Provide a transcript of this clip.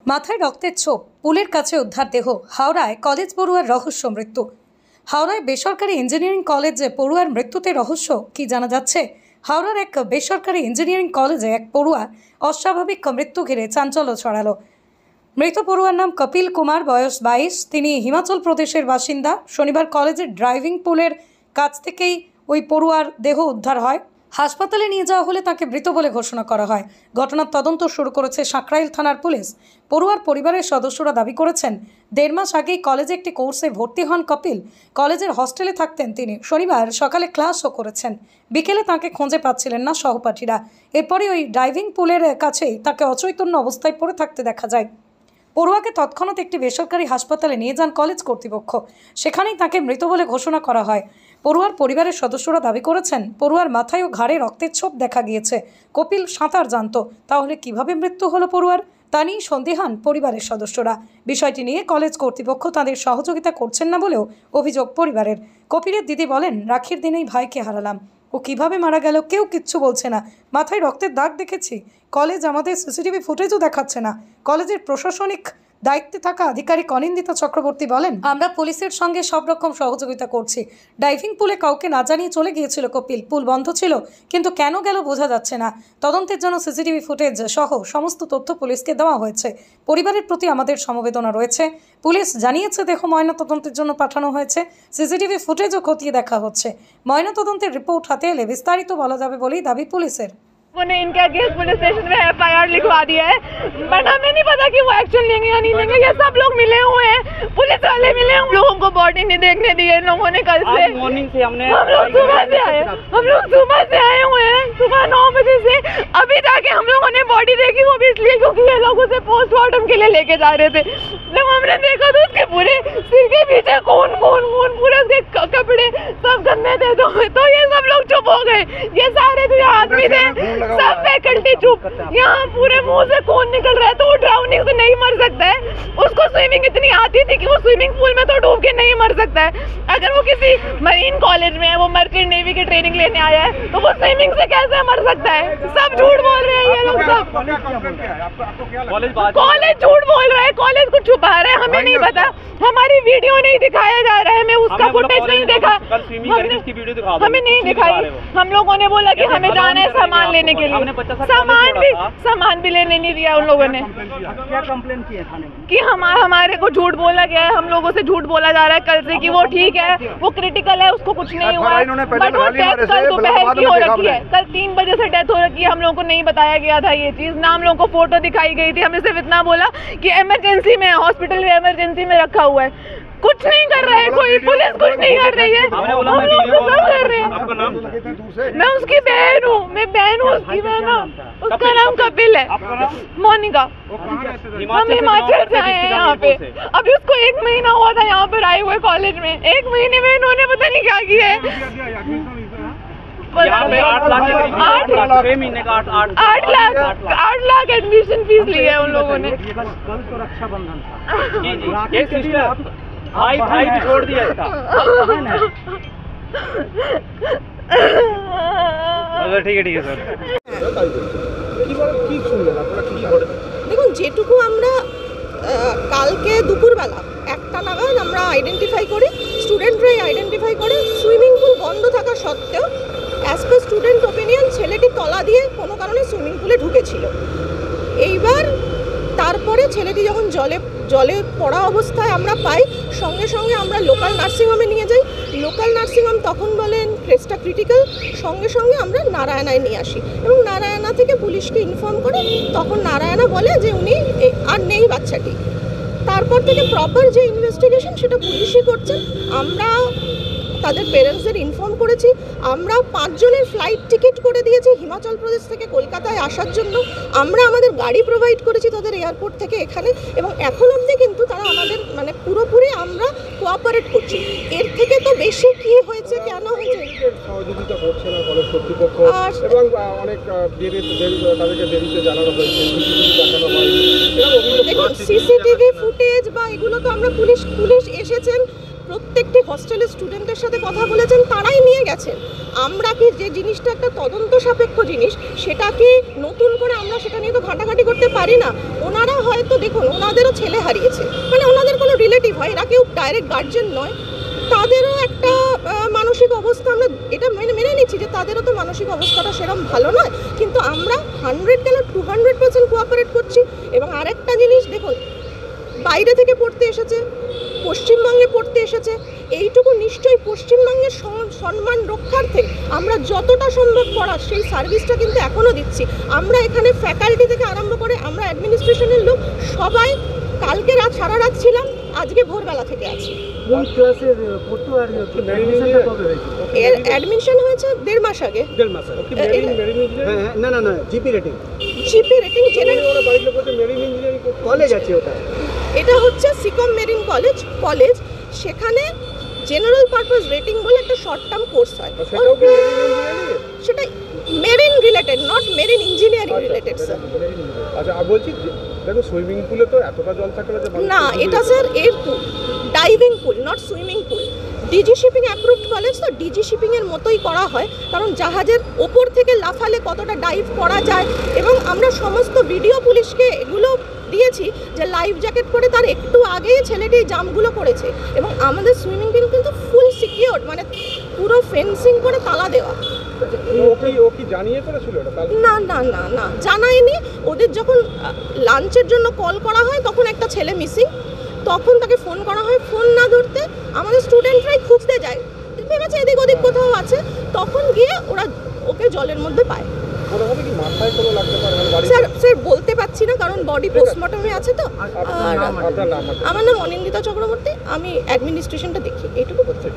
মাথায় রক্তের ছোপ, পুলের কাছে উদ্ধার দেহ। হাওড়ায় কলেজ পড়ুয়ার রহস্য মৃত্যু। হাওড়ায় বেসরকারি ইঞ্জিনিয়ারিং কলেজে পড়ুয়ার মৃত্যুতে রহস্য কি জানা যাচ্ছে? হাওড়ার এক বেসরকারি ইঞ্জিনিয়ারিং কলেজে এক পড়ুয়ার অস্বাভাবিক মৃত্যু ঘিরে চাঞ্চল্য ছড়ালো। মৃত পড়ুয়ার নাম কপিল কুমার, বয়স 22। তিনি হিমাচল প্রদেশের বাসিন্দা। শনিবার কলেজের ড্রাইভিং পুলের কাছ থেকেই ওই পড়ুয়ার দেহ উদ্ধার হয়। হাসপাতালে নিয়ে যাওয়া হলে তাকে মৃত বলে ঘোষণা করা হয়। ঘটনার তদন্ত শুরু করেছে সাঁকরাইল থানার পুলিশ। পড়ুয়ার পরিবারের সদস্যরা দাবি করেছেন, 1.5 মাস আগেই কলেজে একটি কোর্সে ভর্তি হন কপিল। কলেজের হস্টেলে থাকতেন তিনি। শনিবার সকালে ক্লাসও করেছেন। বিকেলে তাকে খুঁজে পাচ্ছিলেন না সহপাঠীরা। এরপরে ওই ড্রাইভিং পুলের কাছেই তাকে অচৈতন্য অবস্থায় পড়ে থাকতে দেখা যায়। পড়ুয়াকে তৎক্ষণাৎ একটি বেসরকারি হাসপাতালে নিয়ে যান কলেজ কর্তৃপক্ষ। সেখানেই তাকে মৃত বলে ঘোষণা করা হয়। পড়ুয়ার পরিবারের সদস্যরা দাবি করেছেন, পড়ুয়ার মাথায় ও ঘাড়ে রক্তের ছোপ দেখা গিয়েছে। কপিল সাঁতার জানত। তাহলে কিভাবে মৃত্যু হলো পড়ুয়ার, তা নিয়ে সন্দিহান পরিবারের সদস্যরা। বিষয়টি নিয়ে কলেজ কর্তৃপক্ষ তাদের সহযোগিতা করছেন না বলেও অভিযোগ পরিবারের। কপিলের দিদি বলেন, রাখির দিনেই ভাইকে হারালাম। ও কিভাবে মারা গেল কেউ কিচ্ছু বলছে না। মাথায় রক্তের দাগ দেখেছি। কলেজ আমাদের সিসিটিভি ফুটেজও দেখাচ্ছে না। কলেজের প্রশাসনিক দায়িত্বে থাকা আধিকারিক অনিন্দিতা চক্রবর্তী বলেন, আমরা পুলিশের সঙ্গে সব রকম সহযোগিতা করছি। ড্রাইভিং পুলে কাউকে না জানিয়ে চলে গিয়েছিল কপিল। পুল বন্ধ ছিল, কিন্তু কেন গেল বোঝা যাচ্ছে না। তদন্তের জন্য সিসিটিভি ফুটেজ সহ সমস্ত তথ্য পুলিশকে দেওয়া হয়েছে। পরিবারের প্রতি আমাদের সমবেদনা রয়েছে। পুলিশ জানিয়েছে দেহ ময়না তদন্তের জন্য পাঠানো হয়েছে। সিসিটিভি ফুটেজও খতিয়ে দেখা হচ্ছে। ময়না তদন্তের রিপোর্ট হাতে এলে বিস্তারিত বলা যাবে বলেই দাবি পুলিশের। उन्होंने इनके अगेंस्ट पुलिस स्टेशन में FIR लिखवा दिया है, बट हमें नहीं पता कि वो एक्शन लेंगे या नहीं लेंगे। ये सब लोग मिले हुए हैं, पुलिस वाले मिले, हम लोगों को बॉडी नहीं देखने दी है इन लोगों ने। कल से मॉर्निंग से हम लोग सुबह से आए हुए हैं, सुबह 9 बजे से अभी जाके हम लोगों ने बॉडी देखी। वो भी इसलिए क्योंकि ये लोग उसे पोस्टमार्टम के लिए लेके जा रहे थे। जब हमने देखा तो उसके पूरे सिर के पीछे खून पूरे उसके कपड़े सब गंदे थे। तो ये सब लोग चुप हो गए। ये सारे जो आदमी थे सब फैकल्टी चुप। यहाँ पूरे मुंह से खून निकल रहा है। तो वो ड्राउनिंग से नहीं मर सकता है। उसको स्विमिंग इतनी आती थी कि वो स्विमिंग पूल में तो डूब के नहीं मर सकता है। अगर वो किसी मरीन कॉलेज में है, वो मर्चेंट नेवी की ट्रेनिंग लेने आया है, तो वो स्विमिंग से कैसे मर सकता है? सब झूठ बोल रहे हैं ये लोग। सब कॉलेज झूठ बोल रहा है, कॉलेज को छुपा रहा है। हमें नहीं पता, हमारी वीडियो नहीं दिखाया जा रहा है, हमें उसका फुटेज नहीं देखा, हमें नहीं दिखाई। हम लोगों ने बोला कि हमें जाना है सामान लेने के लिए। सामान भी लेने नहीं दिया उन लोगों ने। क्या कंप्लेन की है थाने में? कि हमारे को झूठ बोला गया है, हम लोगों से झूठ बोला जा रहा है कल से कि वो ठीक है, वो क्रिटिकल है, उसको कुछ नहीं हुआ। बट वो डेथ कल दोपहर की हो रखी है। कल 3 बजे से डेथ हो रखी है। हम लोगों को नहीं बताया गया था ये चीज ना। हम लोगों को फोटो दिखाई गई थी। हमें सिर्फ इतना बोला कि इमरजेंसी में, हॉस्पिटल में इमरजेंसी में रखा हुआ है। कुछ नहीं कर रहा है कोई, पुलिस कुछ नहीं कर रही है। हम लोग सब कर रहे हैं। मैं उसकी बहन हूँ, मैं बहन हूँ उसकी। मैं ना, उसका नाम कपिल है, मोनिका। हम हिमाचल से आए हैं यहाँ पे। अभी उसको 1 महीना हुआ था यहाँ पर आए हुए कॉलेज में। 1 महीने में इन्होंने पता नहीं क्या किया है। 8 लाख एडमिशन फीस ली है उन लोगों ने। कल तो रक्षाबंधन था। भाई भी छोड़ दिया इसका। ঠিক আছে স্যার। দেখুন, যেটুকু আমরা কালকে দুপুরবেলা 1টা নাগাদ আমরা আইডেন্টিফাই করি, স্টুডেন্টরাই আইডেন্টিফাই করে, সুইমিং পুল বন্ধ থাকা সত্ত্বেও অ্যাজ পার স্টুডেন্ট ওপিনিয়ন ছেলেটি তলা দিয়ে কোনো কারণে সুইমিং পুলে ঢুকেছিল। এইবার তারপরে ছেলেটি যখন জলে পড়া অবস্থায় আমরা পাই, সঙ্গে সঙ্গে আমরা লোকাল নার্সিংহোমে নিয়ে যাই। লোকাল নার্সিংহোম তখন বলেন কেসটা ক্রিটিক্যাল, সঙ্গে সঙ্গে আমরা নারায়ণায় নিয়ে আসি এবং নারায়ণা থেকে পুলিশকে ইনফর্ম করে। তখন নারায়ণা বলে যে উনি আর নেই বাচ্চাটি। তারপর থেকে প্রপার যে ইনভেস্টিগেশন সেটা পুলিশই করছেন। আমরা তাদের পেরেন্টসদের ইনফর্ম করেছি। আমরা 5 জনের ফ্লাইট টিকিট করে দিয়েছি হিমাচল প্রদেশ থেকে কলকাতায় আসার জন্য। আমরা আমাদের গাড়ি প্রোভাইড করেছি তাদের এয়ারপোর্ট থেকে এখানে, এবং এখন অবধি কিন্তু তারা আমাদের পুরোপুরি আমরা কোঅপারেট করছি। এর থেকে তো বেশি কি হয়েছে, কেন হয়েছে সহযোগিতা করছে না কলেজ কর্তৃপক্ষ, এবং অনেক তাদেরকে দেরিতে জানানো হয়েছে, দেখুন সিসিটিভি ফুটেজ বা এগুলো তো আমরা পুলিশ এসেছেন, প্রত্যেকটি হস্টেলের স্টুডেন্টের সাথে কথা বলেছেন, তারাই নিয়ে গেছেন। আমরা কি যে জিনিসটা একটা তদন্ত সাপেক্ষ জিনিস, সেটাকে নতুন করে আমরা সেটা নিয়ে তো ঘাটাঘাটি করতে পারি না। ওনারা হয়তো দেখুন ওনাদেরও ছেলে হারিয়েছে, মানে ওনাদের কোনো রিলেটিভ হয়, এরা কেউ ডাইরেক্ট গার্জেন নয়, তাদেরও একটা মানসিক অবস্থা, আমরা এটা মেনে নিচ্ছি যে তাদেরও তো মানসিক অবস্থাটা সেরকম ভালো নয়, কিন্তু আমরা 100 কেন 200% কোঅপারেট করছি। এবং আরেকটা জিনিস দেখুন, বাইরে থেকে পড়তে এসেছে, পশ্চিমবঙ্গে পড়তে এসেছে, এইটুকু নিশ্চয়ই পশ্চিমবঙ্গের সম্মান রক্ষার্থে আমরা যতটা সম্ভব করার সেই সার্ভিসটা কিন্তু এখনও দিচ্ছি। আমরা এখানে ফ্যাকাল্টি থেকে আরম্ভ করে আমরা অ্যাডমিনিস্ট্রেশনের লোক সবাই কালকে রাত সারা রাত ছিলাম, আজকে ভোরবেলা থেকে আছি। কোন ক্লাসে পড়তো আর অ্যাডমিশনটা কবে হয়েছে? এর অ্যাডমিশন হয়েছে 1.5 মাস আগে। 1.5 মাস আগে। কি মেরিন ইঞ্জিনিয়ারিং? হ্যাঁ, না GP rating GP rating general ওরা বাড়িতে বলছে মেরিন ইঞ্জিনিয়ারিং কলেজ আছে ওটা। এটা হচ্ছে সিকম মেরিন কলেজ, সেখানে জেনারেল পারপাস রেটিং বলে একটা শর্ট টার্ম কোর্স হয়, সেটাও কি মেরিন ইঞ্জিনিয়ারিং? সেটা marine related, not marine engineering related sir. আচ্ছা, আর বলছি দেখো সুইমিং পুলে তো এতটা জল থাকে না যে মানুষ না, এটা স্যার এর pool, diving pool, not swimming pool. DG shipping approved college, তো ডিজি শিপিংয়ের মতোই করা হয়, কারণ জাহাজের ওপর থেকে লাফালে কতটা ডাইভ করা যায়, এবং আমরা সমস্ত ভিডিও পুলিশকে এগুলো দিয়েছি যে লাইফ জ্যাকেট পরে তার একটু আগেই ছেলেটি জাম্পগুলো করেছে, এবং আমাদের সুইমিং পুল কিন্তু ফুল সিকিউরড, মানে পুরো ফেন্সিং করে তালা দেওয়া। ও কি জানিয়ে করেছিল এটা? না না না না জানায়নি। ওদের যখন লাঞ্চের জন্য কল করা হয় তখন একটা ছেলে মিসিং, তখন তাকে ফোন করা হয়, ফোন না ধরতে আমাদের স্টুডেন্টরাই খুঁজতে যায়, ভেবেছে এদিক ওদিক কোথাও আছে, তখন গিয়ে ওরা ওকে জলের মধ্যে পায়। মোটামুটি কি মাথায় কোনো লাগতে পারে? স্যার বলতে পারছি না, কারণ বডি পোস্টমর্টমে আছে তো। আর আপনার নাম? আমার নাম অনিন্দিতা চক্রবর্তী, আমি অ্যাডমিনিস্ট্রেশনটা দেখি, এইটুকু বলতে।